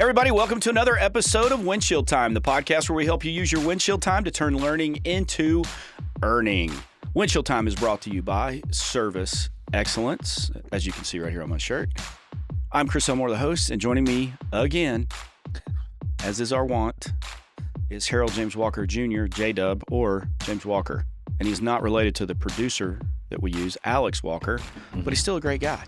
Everybody, welcome to another episode of Windshield Time, the podcast where we help you use your windshield time to turn learning into earning. Windshield Time is brought to you by Service Excellence, as you can see right here on my shirt. I'm Chris Elmore, the host, and joining me again, as is our wont, is Harold James Walker Jr., J-Dub, or James Walker. And he's not related to the producer that we use, Alex Walker, but he's still a great guy.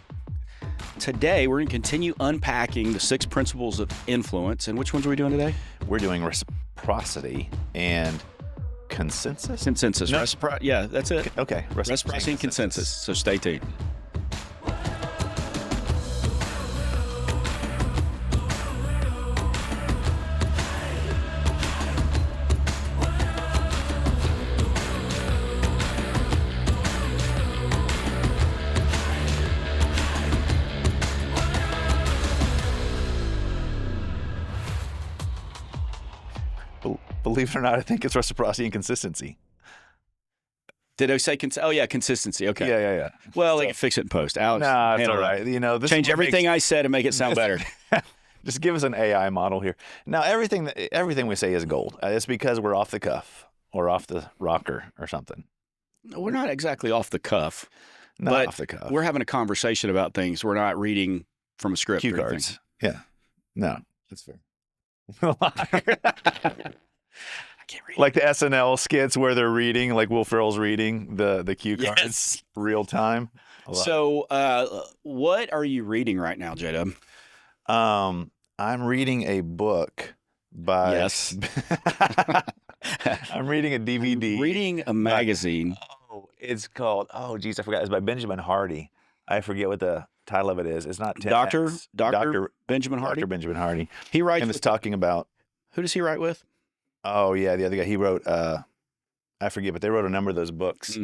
Today, we're going to continue unpacking the 6 principles of influence. And which ones are we doing today? We're doing reciprocity and consensus? Consensus. No. Yeah, that's it. Okay. Reciprocity and consensus. So stay tuned. Believe it or not, I think it's reciprocity and consistency. Did I say consistency? Okay. Yeah. Well, they can fix it in post. Alex, Nah, it's all right. You know, change everything I said and make it sound better. Just give us an AI model here. Now, everything we say is gold. It's because we're off the cuff or off the rocker or something. No, we're not exactly off the cuff. Not off the cuff. We're having a conversation about things. We're not reading from a script. Cue or cards. Yeah. No, that's fair. I can't read. Like the SNL skits where they're reading, like Will Ferrell's reading the cue cards, Yes. real time. So, what are you reading right now, J-Dub? I'm reading a book by. Yes. I'm reading a DVD. Reading a magazine. It's called. Oh, geez, I forgot. It's by Benjamin Hardy. I forget what the title of it is. It's not Dr. Benjamin Hardy. Dr. Benjamin Hardy. He writes. And it's talking about. Who does he write with? Oh yeah, the other guy. He wrote. I forget, but they wrote a number of those books.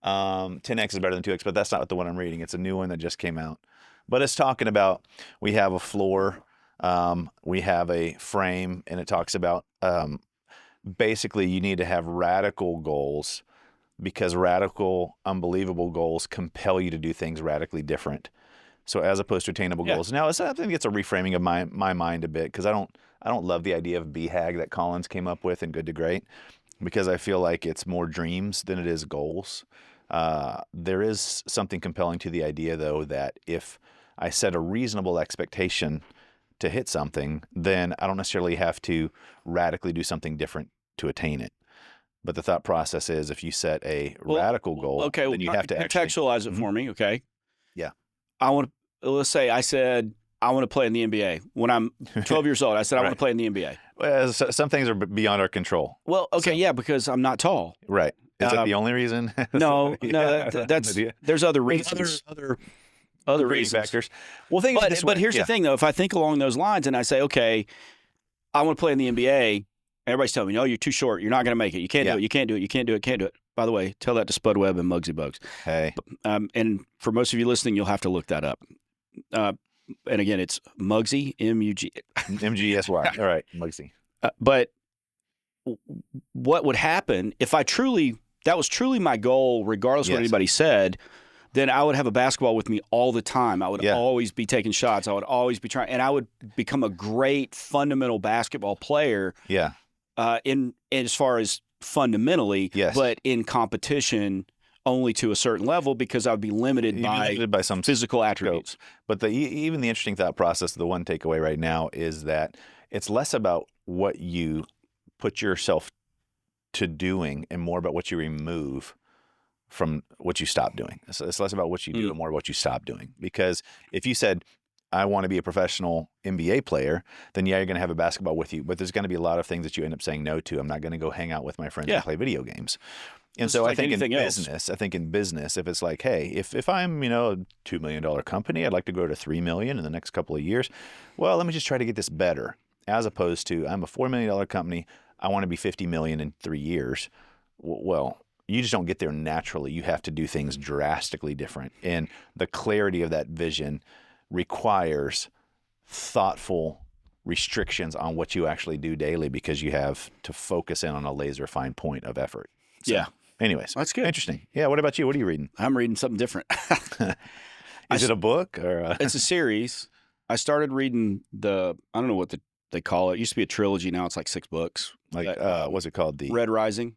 10X is better than 2X, but that's not the one I'm reading. It's a new one that just came out. But it's talking about we have a floor, we have a frame, and it talks about basically you need to have radical goals because radical, unbelievable goals compel you to do things radically different. So as opposed to attainable goals. Now, I think it's a reframing of my mind a bit because I don't love the idea of BHAG that Collins came up with in Good to Great because I feel like it's more dreams than it is goals. There is something compelling to the idea, though, that if I set a reasonable expectation to hit something, then I don't necessarily have to radically do something different to attain it. But the thought process is if you set a radical goal, then you have to contextualize it for me, okay? Yeah. Let's say I said, I want to play in the NBA. When I'm 12 years old, I said, I want to play in the NBA. Well, some things are beyond our control. Well, okay, because I'm not tall. Right. Is that the only reason? No, there's other reasons. Other reasons. Factors. Well, but here's the thing, though. If I think along those lines and I say, okay, I want to play in the NBA, everybody's telling me, no, you're too short. You're not going to make it. You can't do it. You can't do it. You can't do it. Can't do it. By the way, tell that to Spud Webb and Muggsy Bogues. Hey. And for most of you listening, you'll have to look that up. And again, it's Muggsy, M-U-G. M-G-S-Y. All right, Muggsy. But what would happen if that was truly my goal, regardless of what anybody said, then I would have a basketball with me all the time. I would always be taking shots. I would always be trying, and I would become a great fundamental basketball player. Yeah. In as far as fundamentally, but in competition only to a certain level because I would be limited by some physical attributes. Scope. But even the interesting thought process, the one takeaway right now is that it's less about what you put yourself to doing and more about what you remove from what you stop doing. So it's less about what you do and more what you stop doing. Because if you said, I want to be a professional NBA player, then you're going to have a basketball with you. But there's going to be a lot of thing that you end up saying no to. I'm not going to go hang out with my friends and play video games. And so I think in business, if it's like, hey, if I'm, a $2 million company, I'd like to grow to $3 million in the next couple of years. Well, let me just try to get this better. As opposed to I'm a $4 million company. I want to be 50 million in 3 years. Well, you just don't get there naturally. You have to do things drastically different. And the clarity of that vision requires thoughtful restrictions on what you actually do daily because you have to focus in on a laser fine point of effort. So, anyways, that's good. Interesting. Yeah. What about you? What are you reading? I'm reading something different. Is it a book or? It's a series. I started reading I don't know what they call it. It used to be a trilogy. Now it's like 6 books. Like, what's it called? Red Rising.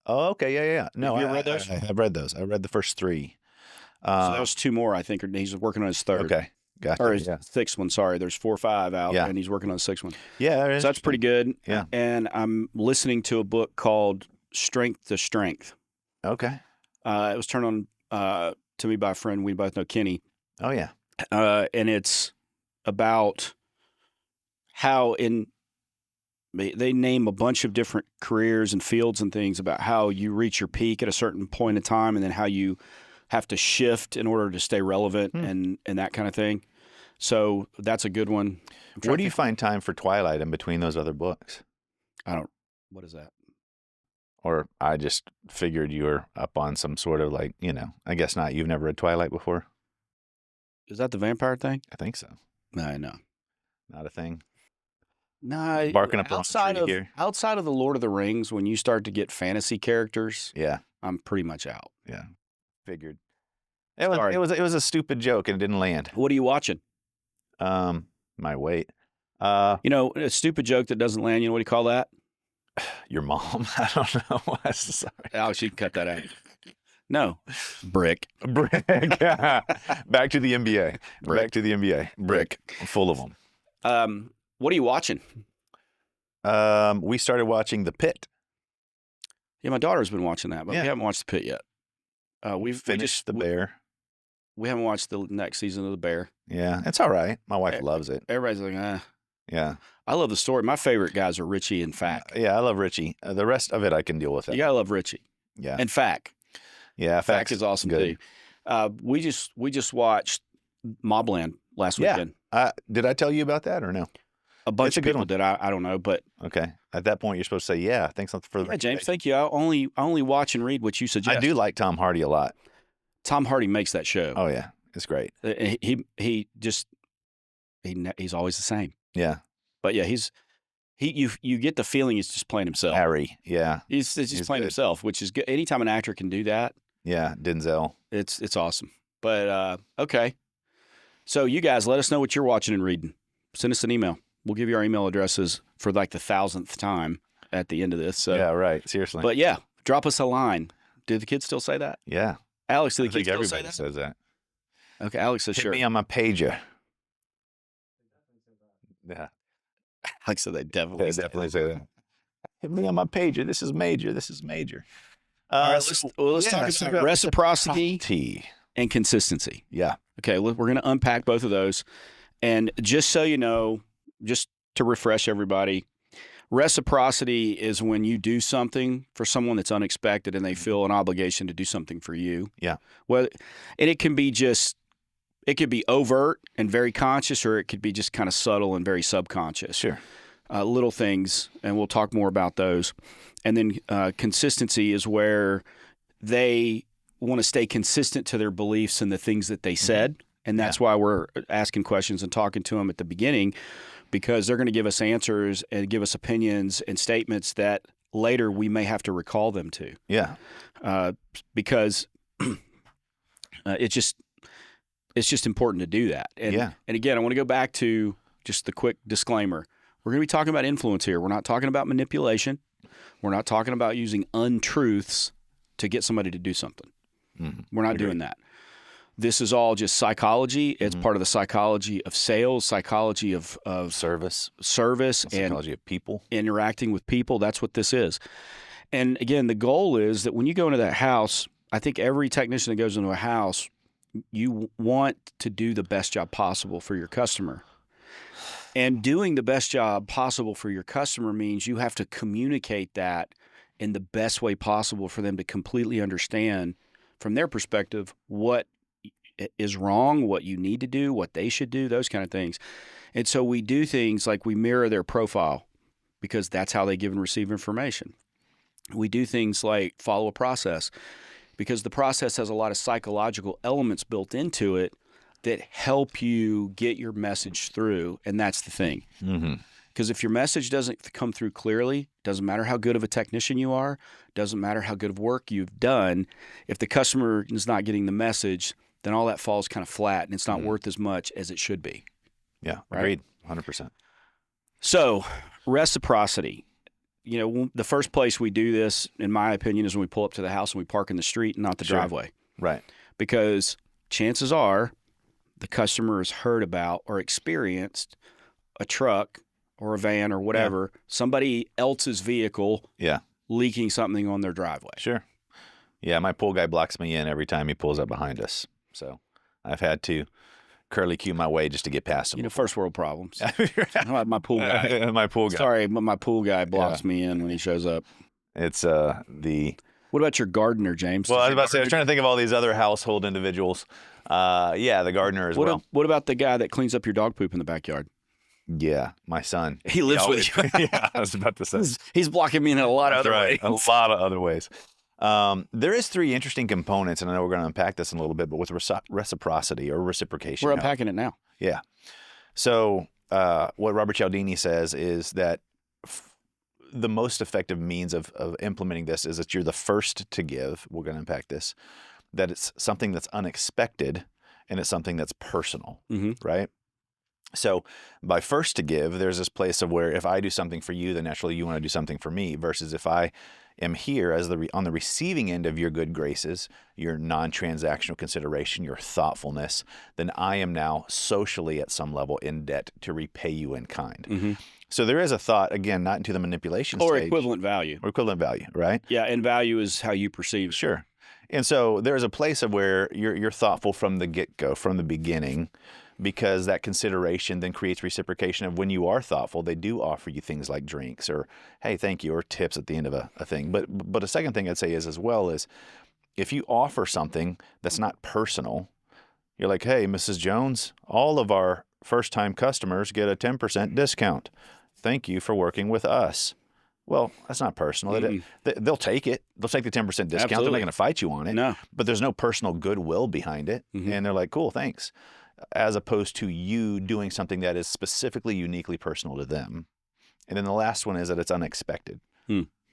Oh, okay. Yeah. No, Have you ever read those? I have read those. I read the first 3. So that was 2 more, I think. Or he's working on his 3rd. Okay. Gotcha. Or his 6th one, sorry. There's 4 or 5 out, and he's working on the 6th one. Yeah. So that's pretty good. Yeah. And I'm listening to a book called Strength to Strength. Okay. It was turned on to me by a friend. We both know Kenny. Oh, yeah. And it's about how they name a bunch of different careers and fields and things about how you reach your peak at a certain point in time, and then how you have to shift in order to stay relevant and that kind of thing. So that's a good one. Where do you find time for Twilight in between those other books? What is that? Or I just figured you were up on some sort of like, I guess not. You've never read Twilight before? Is that the vampire thing? I think so. No. Not a thing. No. Barking up on a tree here. Outside of the Lord of the Rings, when you start to get fantasy characters, yeah, I'm pretty much out. Yeah. Figured. It was a stupid joke and it didn't land. What are you watching? My weight. A stupid joke that doesn't land, you know what do you call that? Your mom. I don't know. Sorry. Alex, you can cut that out. No. Brick. Back to the NBA. Brick. Back to the NBA. Brick. Full of them. What are you watching? We started watching The Pit. Yeah, my daughter's been watching that, but we haven't watched The Pit yet. We've finished The Bear. We haven't watched the next season of The Bear. Yeah, it's all right. My wife loves it. Everybody's like, Yeah. I love the story. My favorite guys are Richie and Fack. Yeah, I love Richie. The rest of it I can deal with. You gotta love Richie. Yeah. And Fack. Yeah, Fack is awesome good. too. We just watched Mobland last weekend. Did I tell you about that or no? A bunch of people did. I don't know, but okay. At that point, you're supposed to say, "Yeah, thanks for the." Yeah, James, thank you. I only watch and read what you suggest. I do like Tom Hardy a lot. Tom Hardy makes that show. Oh yeah, it's great. He's always the same. Yeah, but yeah, you get the feeling he's just playing himself. Harry, yeah, he's just playing himself, which is good. Anytime an actor can do that, yeah, Denzel, it's awesome. But okay, so you guys, let us know what you're watching and reading. Send us an email. We'll give you our email addresses for like the 1,000th time at the end of this. So. Yeah, right. Seriously. But yeah, drop us a line. Do the kids still say that? Yeah. Alex, do the kids still say that? Says that. Okay, Alex says sure. Hit me on my pager. Yeah. Alex said they definitely say that. Hit me on my pager. This is major. This is major. All right, let's talk about reciprocity and consistency. Yeah. Okay, we're going to unpack both of those. And just so you know, just to refresh everybody, reciprocity is when you do something for someone that's unexpected and they feel an obligation to do something for you. Yeah. Well, and it can be overt and very conscious, or it could be just kind of subtle and very subconscious. Sure. Little things, and we'll talk more about those. And then consistency is where they want to stay consistent to their beliefs and the things that they said. And that's why we're asking questions and talking to them at the beginning, because they're going to give us answers and give us opinions and statements that later we may have to recall them to. Yeah. Because it's just important to do that. And, and again, I want to go back to just the quick disclaimer. We're going to be talking about influence here. We're not talking about manipulation. We're not talking about using untruths to get somebody to do something. Mm-hmm. We're not doing that. This is all just psychology. It's part of the psychology of sales, psychology of service, psychology of people, interacting with people. That's what this is. And again, the goal is that when you go into that house, I think every technician that goes into a house, you want to do the best job possible for your customer. And doing the best job possible for your customer means you have to communicate that in the best way possible for them to completely understand from their perspective what is wrong, what you need to do, what they should do, those kind of things. And so we do things like we mirror their profile because that's how they give and receive information. We do things like follow a process because the process has a lot of psychological elements built into it that help you get your message through, and that's the thing. Because if your message doesn't come through clearly, doesn't matter how good of a technician you are, doesn't matter how good of work you've done, if the customer is not getting the message, then all that falls kind of flat and it's not worth as much as it should be. Yeah, Right? agreed, 100%. So, reciprocity. The first place we do this, in my opinion, is when we pull up to the house and we park in the street and not the Sure. driveway. Right. Because chances are the customer has heard about or experienced a truck or a van or whatever, somebody else's vehicle Yeah. leaking something on their driveway. Sure. Yeah, my pool guy blocks me in every time he pulls up behind us. So I've had to curly cue my way just to get past him. First world problems. My pool guy. My pool guy. Sorry, but my pool guy blocks me in when he shows up. It's What about your gardener, James? Well, I was about to say, I was trying to think of all these other household individuals. Yeah, the gardener as well. What about the guy that cleans up your dog poop in the backyard? Yeah, my son. He lives with you. Yeah, I was about to say. He's blocking me in a lot of other ways. A lot of other ways. There is 3 interesting components, and I know we're going to unpack this in a little bit, but with reciprocity or reciprocation. We're unpacking it now. Yeah. So what Robert Cialdini says is that the most effective means of implementing this is that you're the first to give. We're going to unpack this. That it's something that's unexpected and it's something that's personal, right? So by first to give, there's this place of where if I do something for you, then naturally you want to do something for me, versus if I am here as on the receiving end of your good graces, your non-transactional consideration, your thoughtfulness, then I am now socially at some level in debt to repay you in kind. So there is a thought, again, not into the manipulation or stage. Equivalent value. Or equivalent value, right? Yeah, and value is how you perceive it. Sure. And so there's a place of where you're thoughtful from the get-go, from the beginning, because that consideration then creates reciprocation of when you are thoughtful, they do offer you things like drinks or, hey, thank you, or tips at the end of a thing. But a second thing I'd say is as well is if you offer something that's not personal, you're like, hey, Mrs. Jones, all of our first-time customers get a 10% discount. Thank you for working with us. Well, that's not personal. They'll take it. They'll take the 10% discount. Absolutely. They're not going to fight you on it. No. But there's no personal goodwill behind it. And they're like, cool, thanks. As opposed to you doing something that is specifically uniquely personal to them. And then the last one is that it's unexpected.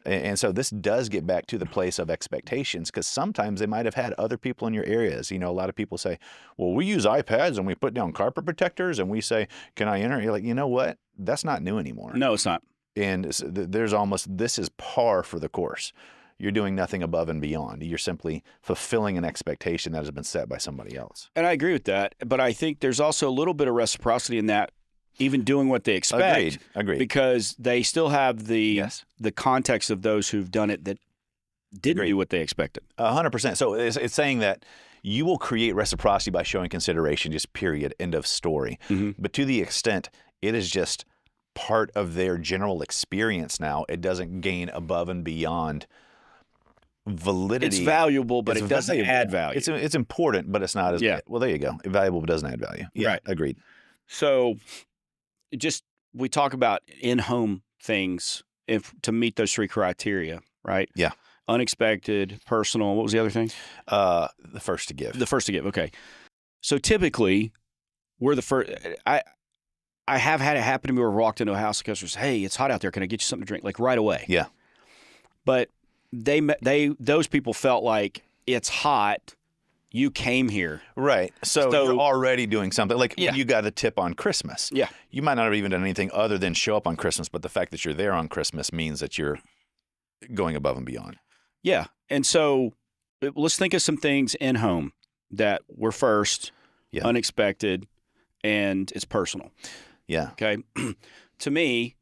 And so this does get back to the place of expectations, because sometimes they might have had other people in your areas. A lot of people say, well, we use iPads and we put down carpet protectors and we say, can I enter? You're like, you know what? That's not new anymore. No, it's not. And this is par for the course. You're doing nothing above and beyond. You're simply fulfilling an expectation that has been set by somebody else. And I agree with that. But I think there's also a little bit of reciprocity in that, even doing what they expect. Agreed. Because they still have the context of those who've done it that didn't do what they expected. 100%. So it's saying that you will create reciprocity by showing consideration, just period, end of story. But to the extent it is just part of their general experience now, it doesn't gain above and beyond validity. It's valuable, but it doesn't add value. It's important, but it's not as well, there you go. Valuable but doesn't add value. Yeah, right. Agreed. So we talk about in-home things to meet those 3 criteria, right? Yeah. Unexpected, personal. What was the other thing? The first to give. The first to give. Okay. So typically we're the first. I have had it happen to me where I walked into a house and customers say, hey, it's hot out there. Can I get you something to drink? Like right away. Yeah. But those people felt like it's hot. You came here. Right. So you're already doing something. Like you got a tip on Christmas. Yeah. You might not have even done anything other than show up on Christmas, but the fact that you're there on Christmas means that you're going above and beyond. Yeah. And so let's think of some things in home that were first, unexpected, and it's personal. Yeah. Okay. To me,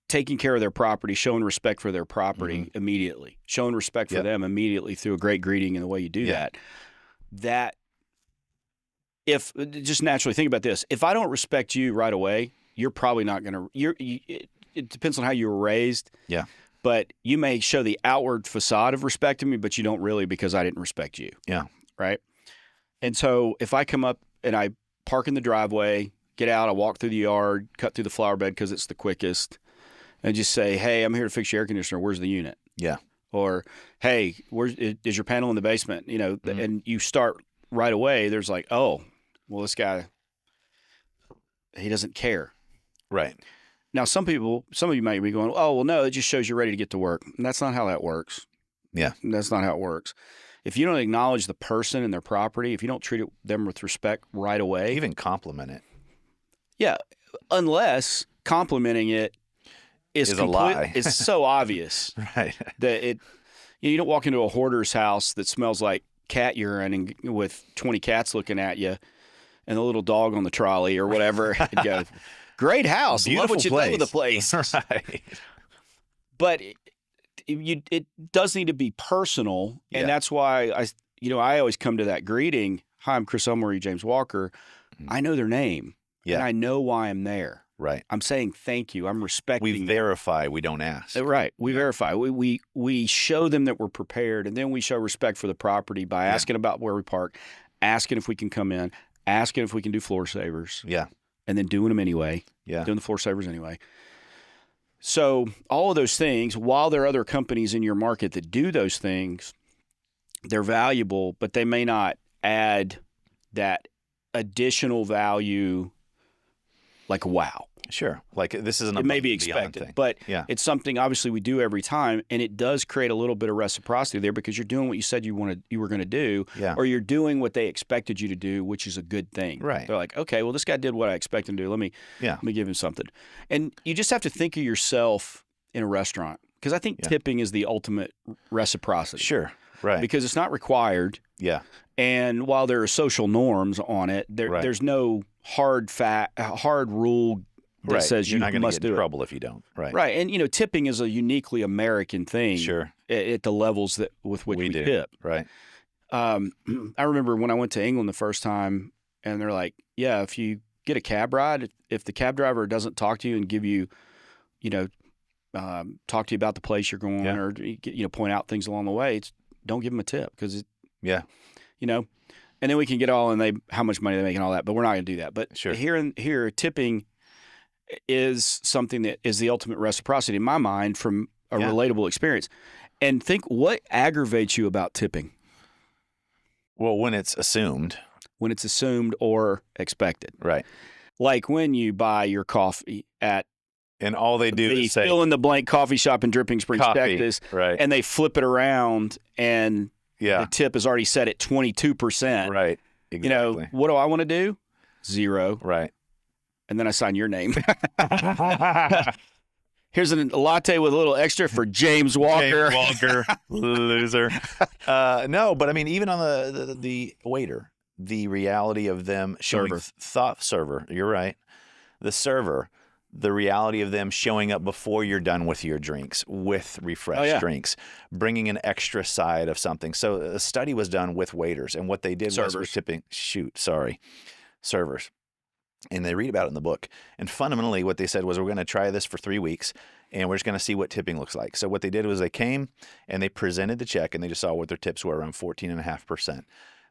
taking care of their property, showing respect for their property immediately, showing respect for them immediately through a great greeting and the way you do that if just naturally think about this, if I don't respect you right away, you're probably not going to, it depends on how you were raised. Yeah. But you may show the outward facade of respecting me, but you don't really, because I didn't respect you. Yeah. Right. And so if I come up and I park in the driveway, get out, I walk through the yard, cut through the flower bed because it's the quickest, and just say, hey, I'm here to fix your air conditioner. Where's the unit? Yeah. Or, hey, is your panel in the basement? And you start right away. There's like, oh, well, this guy, he doesn't care. Right. Now, some of you might be going, oh, well, no, it just shows you're ready to get to work. And that's not how that works. Yeah. That's not how it works. If you don't acknowledge the person and their property, if you don't treat them with respect right away. Even compliment it. Yeah, unless complimenting it is a lie. It's so obvious Right. that you don't walk into a hoarder's house that smells like cat urine and with 20 cats looking at you and a little dog on the trolley or whatever and go, great house. Beautiful Love what you done with the place. Right. But it does need to be personal. Yeah. And that's why I always come to that greeting. Hi, I'm Elmore and James Walker. I know their name. Yeah. And I know why I'm there. Right. I'm saying thank you. I'm respecting. We verify. We don't ask. Right. We verify. We show them that we're prepared, and then we show respect for the property by asking about where we park, asking if we can come in, asking if we can do floor savers. Yeah. And then doing them anyway. Yeah. Doing the floor savers anyway. So all of those things, while there are other companies in your market that do those things, they're valuable, but they may not add that additional value like wow. Sure. Like this is an it may above be and beyond expected, thing. but Yeah. it's something obviously we do every time, and it does create a little bit of reciprocity there because you're doing what you said you were going to do, Yeah. or you're doing what they expected you to do, which is a good thing. Right. They're like, okay, well, this guy did what I expect him to do. Let me give him something. And you just have to think of yourself in a restaurant because I think tipping is the ultimate reciprocity. Sure. Right. Because it's not required. Yeah. And while there are social norms on it, there's no hard rule that says You're you not going to must get in do trouble if you don't. Right. Right. And, tipping is a uniquely American thing. Sure. At the levels with which we do. tip. Right. I remember when I went to England the first time, and they're like, yeah, if you get a cab ride, if the cab driver doesn't talk to you and give you, talk to you about the place you're going or, point out things along the way, don't give them a tip because, and then we can get all in how much money they make and all that, but we're not going to do that. But sure. Here, tipping is something that is the ultimate reciprocity in my mind from a relatable experience. And think what aggravates you about tipping? Well, when it's assumed. When it's assumed or expected. Right. Like when you buy your coffee at and all they do is say fill in the blank coffee shop in Dripping Springs, Texas, right. and they flip it around and the tip is already set at 22%. Right. Exactly. What do I want to do? 0. Right. And then I sign your name. Here's a latte with a little extra for James Walker. James Walker, loser. No, but I mean, even on the waiter, the reality of them showing server. You're right. The server, the reality of them showing up before you're done with your drinks with refreshed drinks, bringing an extra side of something. So a study was done with waiters, and what they did was tipping. Servers. And they read about it in the book. And fundamentally, what they said was, we're going to try this for 3 weeks, and we're just going to see what tipping looks like. So what they did was they came and they presented the check, and they just saw what their tips were, around 14.5%.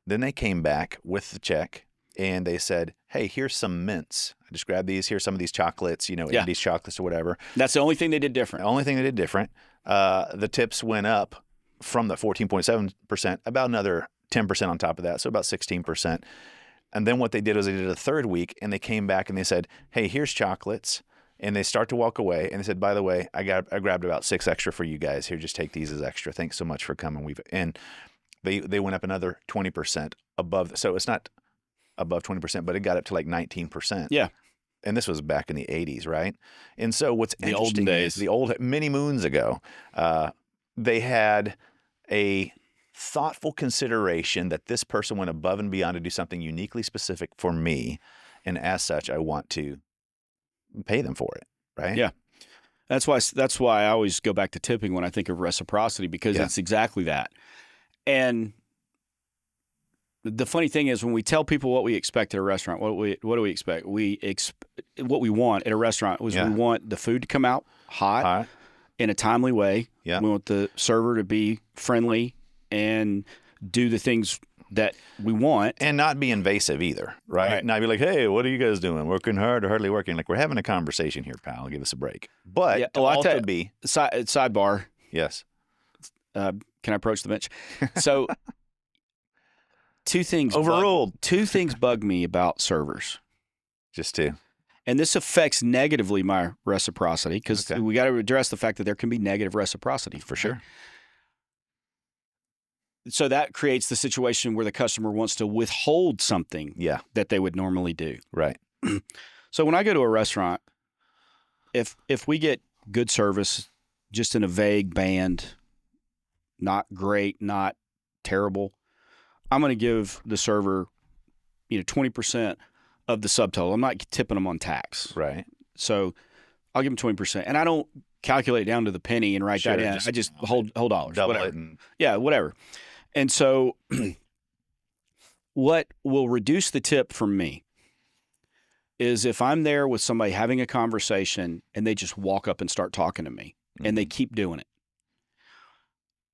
Then they came back with the check, and they said, hey, here's some mints. I just grabbed these. Here's some of these chocolates, Andy's chocolates or whatever. That's the only thing they did different. The only thing they did different. The tips went up from the 14.7%, about another 10% on top of that, so about 16%. And then what they did was they did a third week, and they came back and they said, hey, here's chocolates. And they start to walk away, and they said, by the way, I grabbed about 6 extra for you guys. Here, just take these as extra. Thanks so much for coming. And they went up another 20% above. So it's not above 20%, but it got up to like 19%. Yeah. And this was back in the 80s, right? And so what's the interesting olden days, is many moons ago, they had a thoughtful consideration that this person went above and beyond to do something uniquely specific for me, and as such, I want to pay them for it, right? Yeah. That's why I always go back to tipping when I think of reciprocity, because it's exactly that. And the funny thing is, when we tell people what we expect at a restaurant, what do we expect? What we want at a restaurant was we want the food to come out hot in a timely way. Yeah. We want the server to be friendly and do the things that we want. And not be invasive either, right? Not be like, hey, what are you guys doing? Working hard or hardly working? Like, we're having a conversation here, pal. Give us a break. But also be... Sidebar. Yes. Can I approach the bench? So, two things... Overruled. Two things bug me about servers. Just two. And this affects negatively my reciprocity, because we got to address the fact that there can be negative reciprocity. For sure. So that creates the situation where the customer wants to withhold something that they would normally do. Right. So when I go to a restaurant, if we get good service, just in a vague band, not great, not terrible, I'm going to give the server, 20% of the subtotal. I'm not tipping them on tax. Right. So I'll give them 20%. And I don't calculate down to the penny and write that in. I just hold dollars. Double whatever. it. And... Yeah, whatever. And so what will reduce the tip from me is if I'm there with somebody having a conversation and they just walk up and start talking to me and they keep doing it.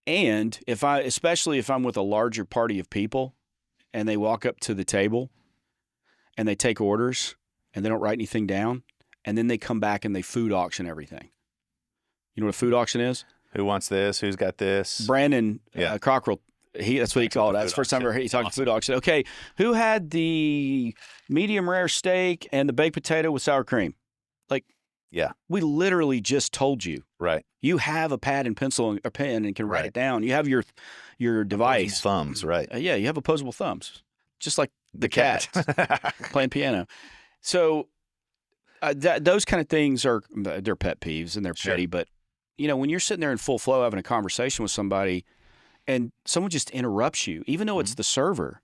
And especially if I'm with a larger party of people and they walk up to the table and they take orders and they don't write anything down and then they come back and they food auction everything. You know what a food auction is? Who wants this? Who's got this? Brandon Cockrell, that's what he called it. That's the first time I heard he talked food auction. Okay, who had the medium rare steak and the baked potato with sour cream? We literally just told you. Right. You have a pad and pencil or pen and can write it down. You have your device. Thumbs, right. Yeah, you have opposable thumbs, just like the cat playing piano. So those kind of things they're pet peeves and they're petty. But, when you're sitting there in full flow having a conversation with somebody and someone just interrupts you, even though it's the server,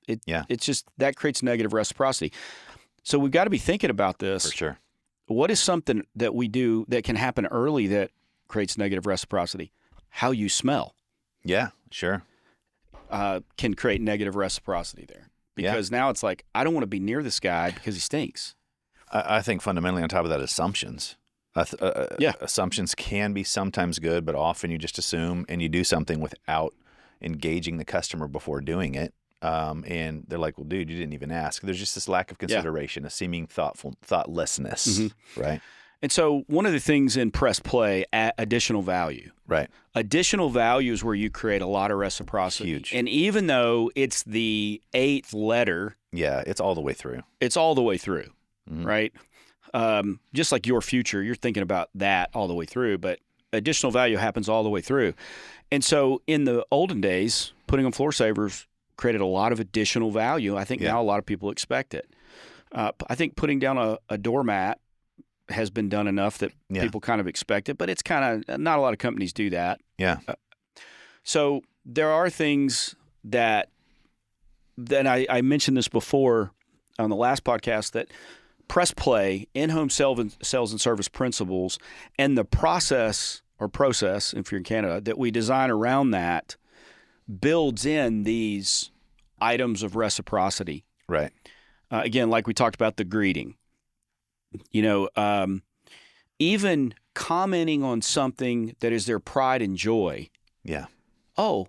it's just that creates negative reciprocity. So we've got to be thinking about this. For sure. What is something that we do that can happen early that creates negative reciprocity? How you smell. Yeah, sure. Can create negative reciprocity there. Because now it's like, I don't want to be near this guy because he stinks. I think fundamentally on top of that, assumptions. Assumptions can be sometimes good, but often you just assume and you do something without engaging the customer before doing it. And they're like, well, dude, you didn't even ask. There's just this lack of consideration, a seeming thoughtlessness, right? And so one of the things in press play, additional value. Right. Additional value is where you create a lot of reciprocity. Huge. And even though it's the 8th letter. Yeah, it's all the way through. It's all the way through, right? Just like your future, you're thinking about that all the way through, but additional value happens all the way through. And so in the olden days, putting on floor savers created a lot of additional value. I think now a lot of people expect it. I think putting down a doormat has been done enough that people kind of expect it, but it's kind of not a lot of companies do that. Yeah. So there are things that I mentioned this before on the last podcast, that press play, in-home sales and service principles, and the process, if you're in Canada, that we design around that builds in these items of reciprocity. Right. Again, like we talked about the greeting, even commenting on something that is their pride and joy. Yeah. Oh,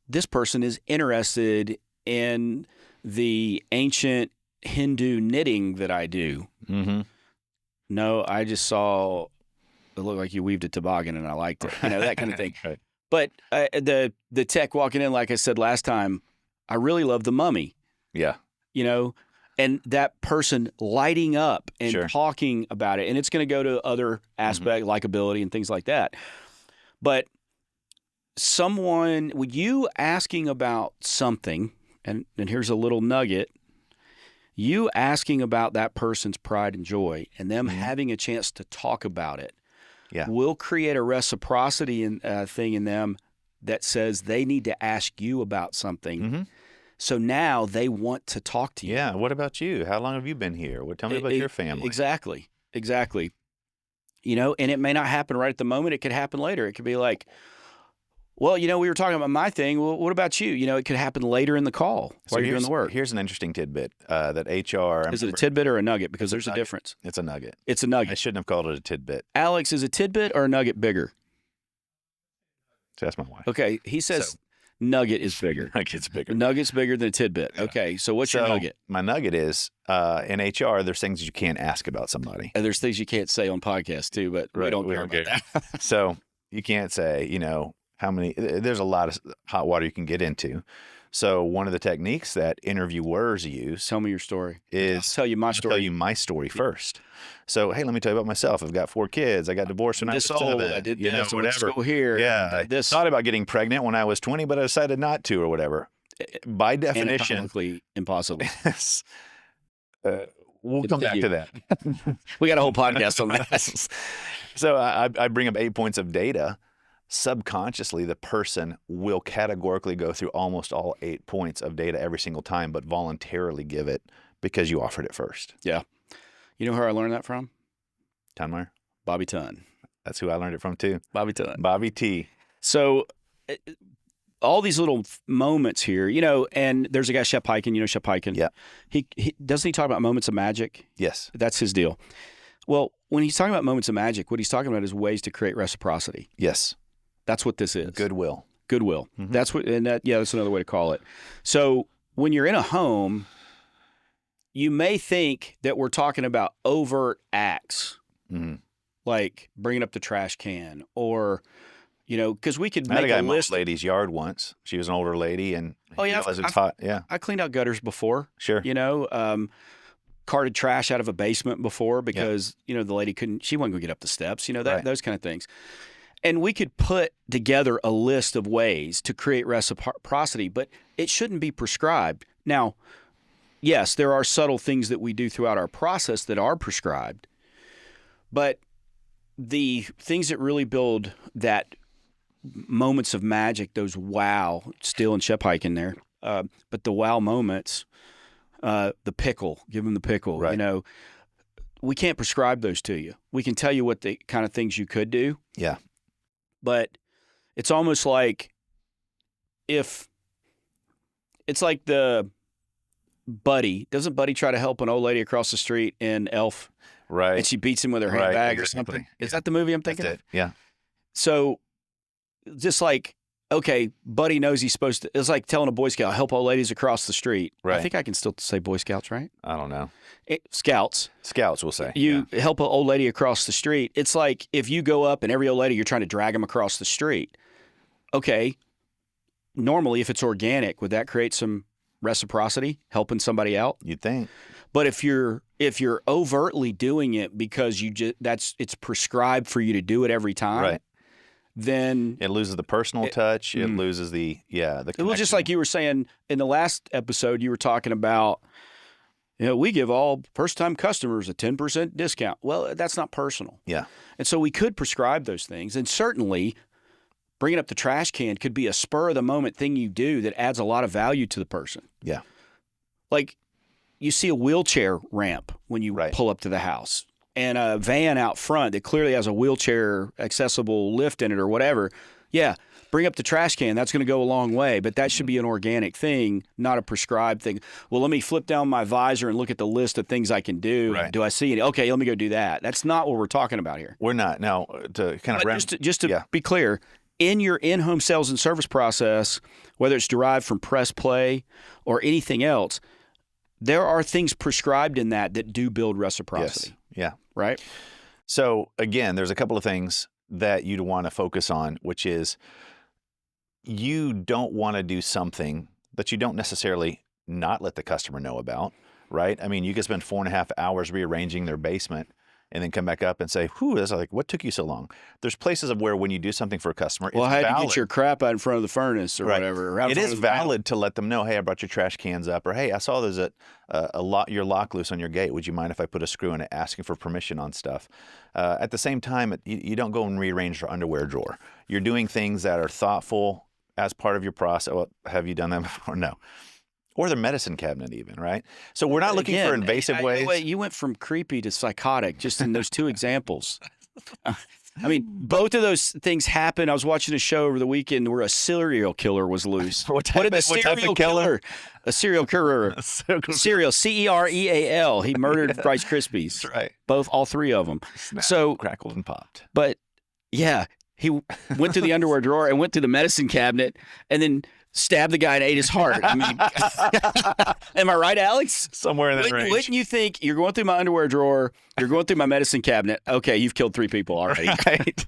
this person is interested in the ancient Hindu knitting that I do. Mm-hmm. No, I just saw it looked like you weaved a toboggan and I liked it. That kind of thing. Right. But the tech walking in, like I said last time, I really love the mummy. Yeah. And that person lighting up and talking about it. And it's going to go to other aspects, likability and things like that. But you asking about something, and here's a little nugget, you asking about that person's pride and joy and them having a chance to talk about it will create a reciprocity thing in them that says they need to ask you about something. Mm-hmm. So now they want to talk to you. Yeah. What about you? How long have you been here? Tell me about your family. Exactly. And it may not happen right at the moment. It could happen later. It could be like, well, we were talking about my thing. Well, what about you? It could happen later in the call while you're doing the work. Here's an interesting tidbit that HR... Is it a tidbit or a nugget? Because there's a difference. It's a nugget. It's a nugget. I shouldn't have called it a tidbit. Alex, is a tidbit or a nugget bigger? So that's my wife. Okay. He says nugget is bigger. Nugget's bigger. Nugget's bigger than a tidbit. Yeah. Okay. So what's your nugget? My nugget is, in HR, there's things you can't ask about somebody. And there's things you can't say on podcasts too, but we don't care about that. So you can't say, there's a lot of hot water you can get into. So one of the techniques that interviewers use. Tell me your story. I'll tell you my story. Tell you my story first. So, hey, let me tell you about myself. I've got 4 kids. I got divorced when I was 7. I did this. Whatever. Go here. Yeah. I thought about getting pregnant when I was 20, but I decided not to or whatever. By definition. Anatomically impossible. We'll come back to that. We got a whole podcast on that. So I bring up 8 points of data. Subconsciously, the person will categorically go through almost all 8 points of data every single time, but voluntarily give it because you offered it first. Yeah. You know who I learned that from? Tunmeyer? Bobby Tunn. That's who I learned it from too. Bobby Tunn. Bobby T. So all these little moments here, and there's a guy, Shep Hyken, Shep Hyken. Yeah. He doesn't he talk about moments of magic? Yes. That's his deal. Well, when he's talking about moments of magic, what he's talking about is ways to create reciprocity. Yes. That's what this is. Goodwill. Mm-hmm. That's what, that's another way to call it. So when you're in a home, you may think that we're talking about overt acts, like bringing up the trash can, or because we could make I had a guy list. mow a lady's yard once. She was an older lady, and I cleaned out gutters before. Sure. Carted trash out of a basement before because the lady she wasn't going to get up the steps. Those kind of things. And we could put together a list of ways to create reciprocity, but it shouldn't be prescribed. Now, yes, there are subtle things that we do throughout our process that are prescribed, but the things that really build that moments of magic, those wow, Steele and Shep Hyken there, but the wow moments, the pickle, give them the pickle, right. We can't prescribe those to you. We can tell you what the kind of things you could do. Yeah. But it's almost like it's like the doesn't Buddy try to help an old lady across the street in Elf? Right. And she beats him with her handbag or something. Is that the movie I'm thinking of? Yeah. So just like, okay, Buddy knows he's supposed to, it's like telling a Boy Scout, help old ladies across the street. Right. I think I can still say Boy Scouts, right? I don't know. Scouts. Scouts, we'll say. You help an old lady across the street. It's like if you go up and every old lady, you're trying to drag them across the street. Okay. Normally, if it's organic, would that create some reciprocity, helping somebody out? You'd think. But if you're overtly doing it because it's prescribed for you to do it every time, right, then it loses the personal touch. It loses the connection. Well, just like you were saying in the last episode, you were talking about, we give all first-time customers a 10% discount. Well, that's not personal. Yeah. And so we could prescribe those things. And certainly bringing up the trash can could be a spur-of-the-moment thing you do that adds a lot of value to the person. Yeah. Like you see a wheelchair ramp when you pull up to the house and a van out front that clearly has a wheelchair accessible lift in it or whatever. Yeah. Bring up the trash can. That's going to go a long way, but that should be an organic thing, not a prescribed thing. Well, let me flip down my visor and look at the list of things I can do. Right. Do I see it? Okay, let me go do that. That's not what we're talking about here. We're not. Now, to kind of just to be clear, in your in-home sales and service process, whether it's derived from press play or anything else, there are things prescribed in that do build reciprocity. Yes. Yeah. Right? So, again, there's a couple of things that you'd want to focus on, which is you don't want to do something that you don't necessarily not let the customer know about, right? I mean, you could spend 4.5 hours rearranging their basement and then come back up and say, whew, that's like, what took you so long? There's places of where when you do something for a customer, well, how did you get your crap out in front of the furnace or whatever? It is valid to let them know, hey, I brought your trash cans up, or hey, I saw there's your lock loose on your gate. Would you mind if I put a screw in it, asking for permission on stuff? At the same time, you don't go and rearrange your underwear drawer. You're doing things that are thoughtful as part of your process. Well, have you done that before? No. Or the medicine cabinet even, right? So we're not looking for invasive ways. Wait, you went from creepy to psychotic just in those two examples. I mean, both of those things happened. I was watching a show over the weekend where a serial killer was loose. What type of killer? A serial killer. Cereal, C-E-R-E-A-L. He murdered Rice Krispies. That's right. All three of them. Snapped, so crackled and popped. But yeah, he went through the underwear drawer and went through the medicine cabinet and then stabbed the guy and ate his heart. I mean, am I right, Alex? Somewhere in that range. Wouldn't you think you're going through my underwear drawer, you're going through my medicine cabinet? Okay, you've killed 3 people already. Right.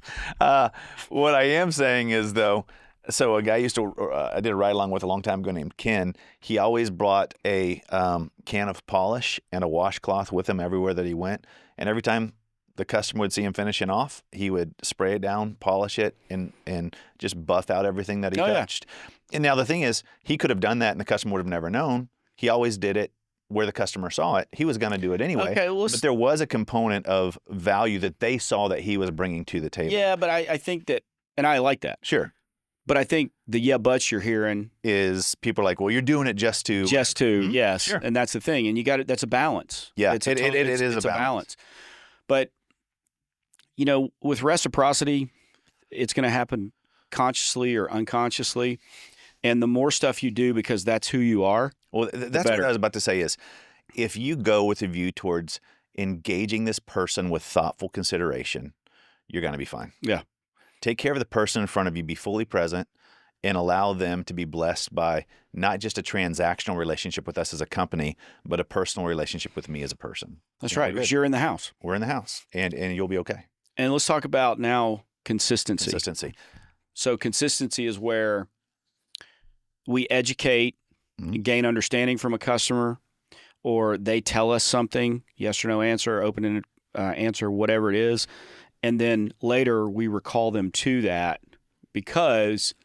What I am saying is, though, so a guy I did a ride along with a long time ago named Ken. He always brought a can of polish and a washcloth with him everywhere that he went. And every time the customer would see him finishing off, he would spray it down, polish it, and just buff out everything that he touched. Yeah. And now the thing is, he could have done that and the customer would have never known. He always did it where the customer saw it, he was going to do it anyway. Okay, well, but there was a component of value that they saw that he was bringing to the table. yeah, but I think that, and I like that. Sure. But I think the yeah buts you're hearing is people are like, well, you're doing it just to. Yes. Sure. And that's the thing. And you got it. That's a balance. Yeah, it is a a balance. But, with reciprocity, it's going to happen consciously or unconsciously. And the more stuff you do because that's who you are, well, that's what I was about to say is if you go with a view towards engaging this person with thoughtful consideration, you're going to be fine. Yeah. Take care of the person in front of you, be fully present, and allow them to be blessed by not just a transactional relationship with us as a company, but a personal relationship with me as a person. That's right. Because you're in the house. We're in the house, and you'll be okay. And let's talk about now consistency. So consistency is where we educate, gain understanding from a customer, or they tell us something, yes or no answer, open-ended answer, whatever it is. And then later we recall them to that because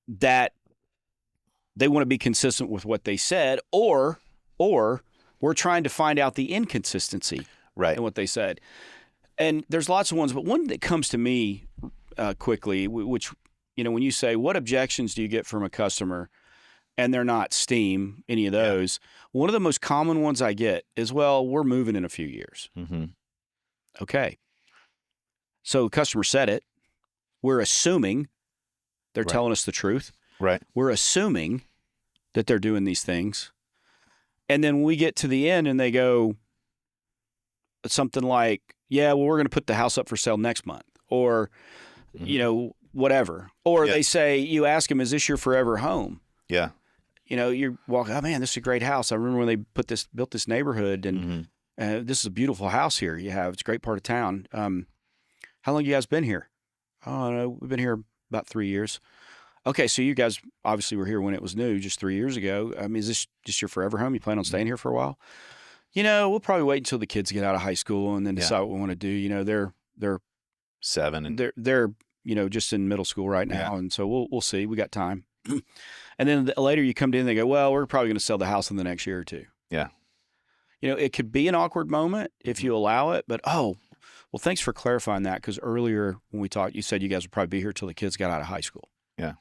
that they want to be consistent with what they said, or we're trying to find out the inconsistency in what they said. And there's lots of ones, but one that comes to me quickly, which, when you say, what objections do you get from a customer? And they're not steam, any of those. Yeah. One of the most common ones I get is, well, we're moving in a few years. Mm-hmm. Okay. So the customer said it. We're assuming they're telling us the truth. Right. We're assuming that they're doing these things. And then we get to the end and they go something like, yeah, well, we're going to put the house up for sale next month. Or, whatever. Or they say, you ask them, is this your forever home? Yeah. You're walking, oh man, this is a great house. I remember when they built this neighborhood, and this is a beautiful house here. It's a great part of town. How long you guys been here? Oh, no, we've been here about 3 years. Okay, so you guys obviously were here when it was new, just 3 years ago. I mean, is this just your forever home? You plan on staying here for a while? We'll probably wait until the kids get out of high school and then decide what we want to do. They're 7 and they're just in middle school right now, and so we'll see. We got time. And then later you come in and they go, well, we're probably going to sell the house in the next year or two. Yeah. It could be an awkward moment if you allow it, but well, thanks for clarifying that, because earlier when we talked, you said you guys would probably be here till the kids got out of high school. Yeah.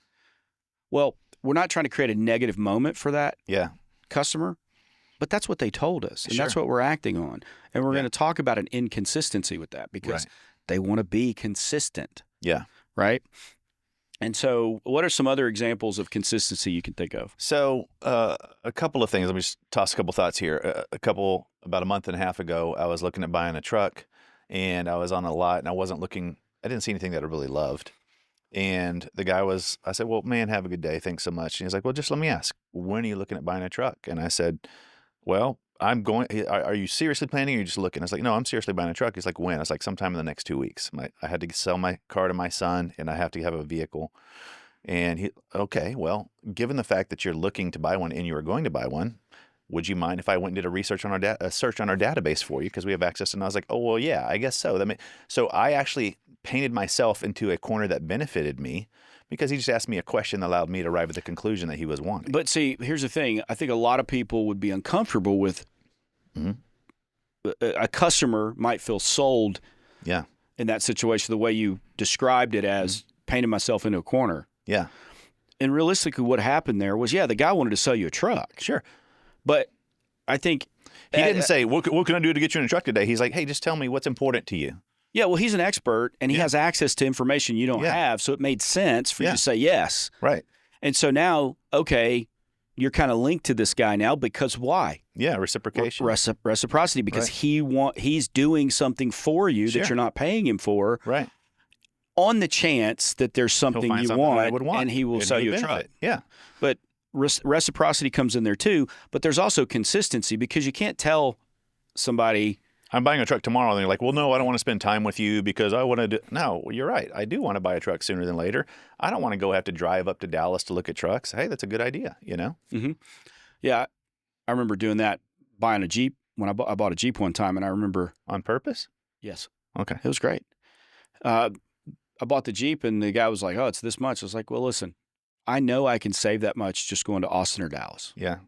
Well, we're not trying to create a negative moment for that customer, but that's what they told us, and that's what we're acting on. And we're going to talk about an inconsistency with that because they want to be consistent. Yeah. Right? And so what are some other examples of consistency you can think of? So a couple of things. Let me just toss a couple thoughts here. About a month and a half ago, I was looking at buying a truck, and I was on a lot, and I didn't see anything that I really loved. And the guy I said, well, man, have a good day. Thanks so much. And he's like, well, just let me ask, when are you looking at buying a truck? And I said, well, are you seriously planning or are you just looking? I was like, no, I'm seriously buying a truck. He's like, when? I was like, sometime in the next 2 weeks. I had to sell my car to my son, and I have to have a vehicle. And okay, well, given the fact that you're looking to buy one and you are going to buy one, would you mind if I went and did a search on our database for you? Because we have access. And I was like, oh, well, yeah, I guess so. So I actually painted myself into a corner that benefited me, because he just asked me a question that allowed me to arrive at the conclusion that he was wanting. But see, here's the thing. I think a lot of people would be uncomfortable with a customer might feel sold in that situation, the way you described it as painting myself into a corner. Yeah. And realistically, what happened there was, the guy wanted to sell you a truck. Sure. But I think he didn't say, what can I do to get you in a truck today? He's like, hey, just tell me what's important to you. Yeah, well, he's an expert, and he has access to information you don't have, so it made sense for you to say yes. Right. And so now, okay, you're kind of linked to this guy now because why? Yeah, reciprocation. Reciprocity, because he's doing something for you that you're not paying him for. Right. On the chance that there's something you want, and he will sell you a truck. Yeah. But reciprocity comes in there too, but there's also consistency, because you can't tell somebody, I'm buying a truck tomorrow, and they're like, well, no, I don't want to spend time with you because I want to do. No, you're right. I do want to buy a truck sooner than later. I don't want to have to drive up to Dallas to look at trucks. Hey, that's a good idea, Mm-hmm. Yeah, I remember doing that, buying a Jeep. When I bought a Jeep one time, and I remember. On purpose? Yes. Okay. It was great. I bought the Jeep, and the guy was like, oh, it's this much. I was like, well, listen, I know I can save that much just going to Austin or Dallas. Yeah.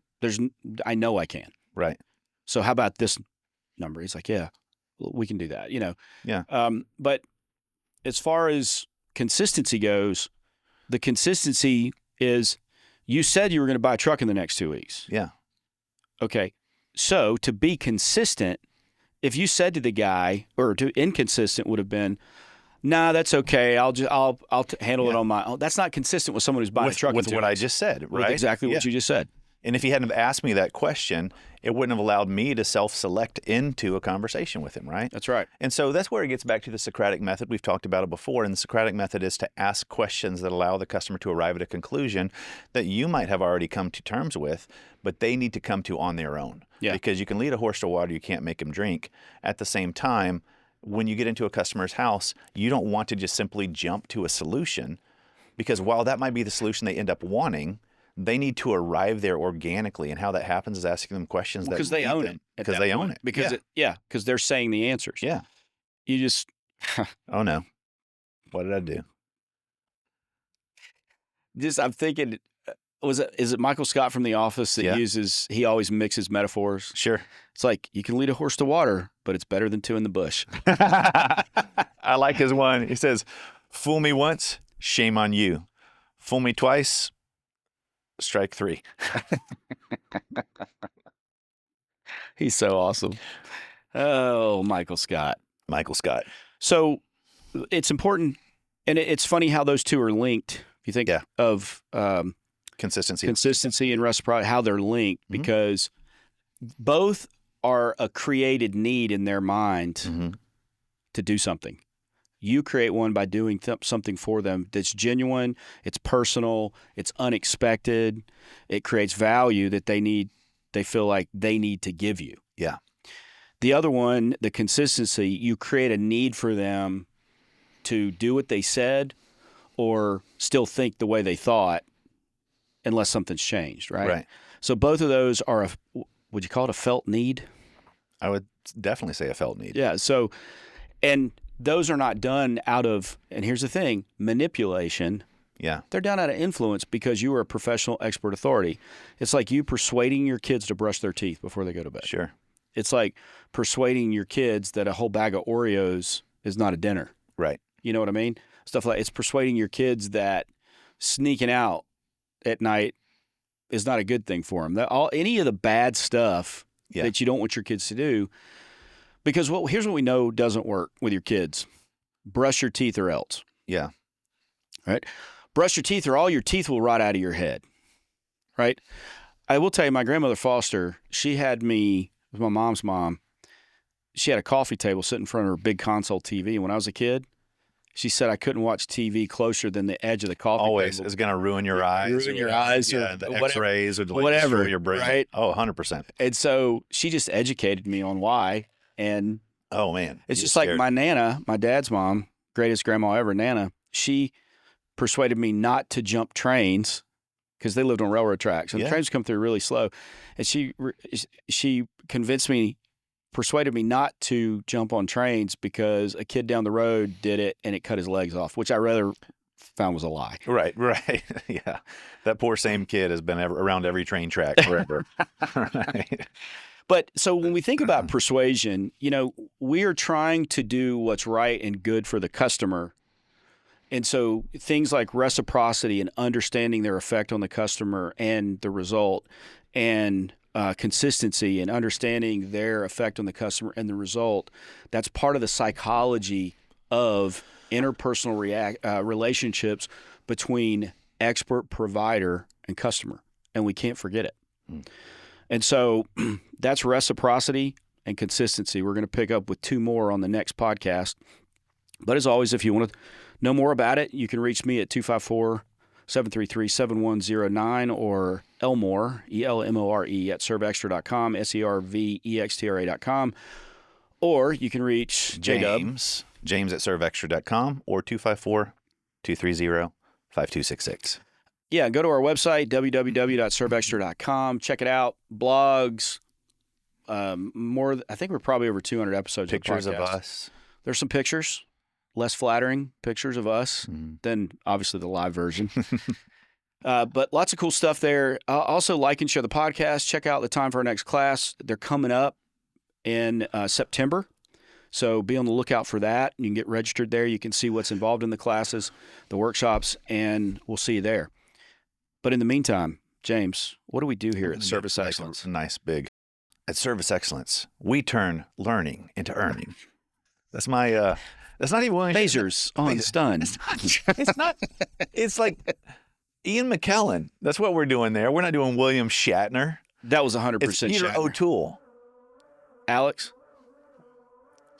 I know I can. Right. So how about this number? He's like, yeah, we can do that, Yeah. But as far as consistency goes, the consistency is you said you were going to buy a truck in the next 2 weeks. Yeah. Okay. So to be consistent, if you said to the guy, or to inconsistent would have been, nah, that's okay. I'll handle it on my own. That's not consistent with someone who's buying a truck with in 2 what I weeks. just said, With right? exactly what you just said. And if he hadn't have asked me that question, it wouldn't have allowed me to self-select into a conversation with him, right? That's right. And so that's where it gets back to the Socratic method. We've talked about it before. And the Socratic method is to ask questions that allow the customer to arrive at a conclusion that you might have already come to terms with, but they need to come to on their own. Yeah. Because you can lead a horse to water, you can't make him drink. At the same time, when you get into a customer's house, you don't want to just simply jump to a solution, because while that might be the solution they end up wanting, they need to arrive there organically. And how that happens is asking them questions Because they own it. Because they own it. Because because they're saying the answers. Yeah. You just Oh no. What did I do? I'm thinking, is it Michael Scott from The Office that he always mixes metaphors? Sure. It's like, you can lead a horse to water, but it's better than two in the bush. I like his one. He says, fool me once, shame on you. Fool me twice, strike three. He's so awesome. Oh, Michael Scott. Michael Scott. So it's important, and it's funny how those two are linked. If you think of consistency and reciprocity, how they're linked, because both are a created need in their mind to do something. You create one by doing something for them that's genuine, it's personal, it's unexpected, it creates value that they feel like they need to give you. Yeah. The other one, the consistency, you create a need for them to do what they said or still think the way they thought unless something's changed, right? Right. So both of those are, would you call it a felt need? I would definitely say a felt need. Yeah. So, and those are not done out of, and here's the thing, manipulation. Yeah. They're done out of influence because you are a professional expert authority. It's like you persuading your kids to brush their teeth before they go to bed. Sure. It's like persuading your kids that a whole bag of Oreos is not a dinner. Right. You know what I mean? Stuff like, it's persuading your kids that sneaking out at night is not a good thing for them. Any of the bad stuff that you don't want your kids to do, because here's what we know doesn't work with your kids. Brush your teeth or else. Yeah. Right? Brush your teeth or all your teeth will rot out of your head. Right? I will tell you, my grandmother Foster, she had me, it was my mom's mom, she had a coffee table sitting in front of her big console TV. And when I was a kid, she said I couldn't watch TV closer than the edge of the coffee Always. table. It's going to ruin your eyes. Ruin your eyes. Yeah, or the whatever, x-rays would whatever, destroy your brain. Right? Oh, 100%. And so she just educated me on why. And oh, man. it's just like my Nana, my dad's mom, greatest grandma ever, Nana, she persuaded me not to jump trains because they lived on railroad tracks. And the trains come through really slow. And she convinced me, persuaded me not to jump on trains because a kid down the road did it and it cut his legs off, which I rather found was a lie. Right. Yeah. That poor same kid has been around every train track forever. Right. But so when we think about persuasion, we are trying to do what's right and good for the customer. And so things like reciprocity and understanding their effect on the customer and the result, and consistency and understanding their effect on the customer and the result, that's part of the psychology of interpersonal relationships between expert, provider, and customer. And we can't forget it. And so that's reciprocity and consistency. We're going to pick up with two more on the next podcast. But as always, if you want to know more about it, you can reach me at 254-733-7109 or Elmore, ELMORE, at servextra.com, SERVEXTRA.com. Or you can reach James at servextra.com or 254-230-5266. Yeah, go to our website, www.servextra.com. Check it out. Blogs, more. I think we're probably over 200 episodes. Pictures of us. There's some pictures, less flattering pictures of us than obviously the live version. But lots of cool stuff there. Also, like and share the podcast. Check out the time for our next class. They're coming up in September. So be on the lookout for that. You can get registered there. You can see what's involved in the classes, the workshops, and we'll see you there. But in the meantime, James, what do we do here at Service Excellence? Nice big. At Service Excellence, we turn learning into earning. That's my, that's not even William. Phasers on stun. It's not, it's like Ian McKellen. That's what we're doing there. We're not doing William Shatner. That was 100% It's Peter Shatner. O'Toole. Alex?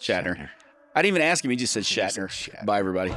Shatner. I didn't even ask him. He just said Shatner. Bye, everybody.